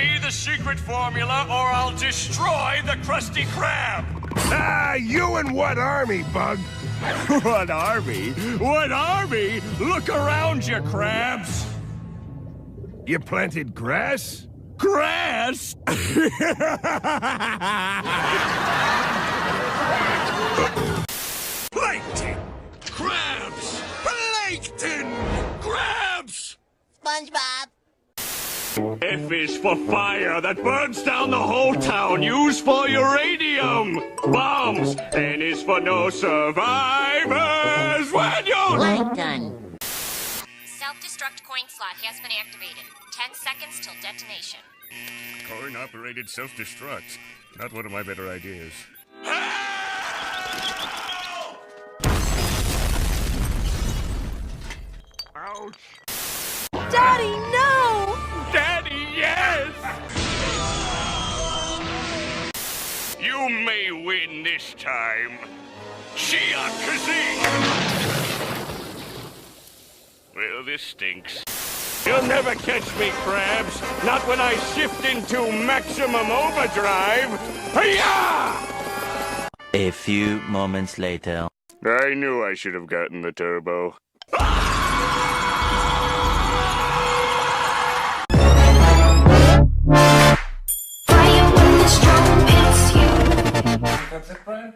me the secret formula or I'll destroy the Krusty Krab! Ah, you and what army, Bug? What army? What army? Look around you, crabs! You planted grass? Grass? Plankton! Crabs! Plankton! Crabs! SpongeBob. F is for fire that burns down the whole town. Use for uranium bombs. N is for no survivors when you... Plankton. Self-destruct coin slot has been activated. 10 seconds till detonation. Coin-operated self-destruct. Not one of my better ideas. Ouch! Daddy, no! Daddy, yes! You may win this time. Chia Kazing! Well, this stinks. You'll never catch me, crabs. Not when I shift into maximum overdrive. Hi-ya! A few moments later. I knew I should have gotten the turbo. Fire when the storm hits you. That's it, Brian?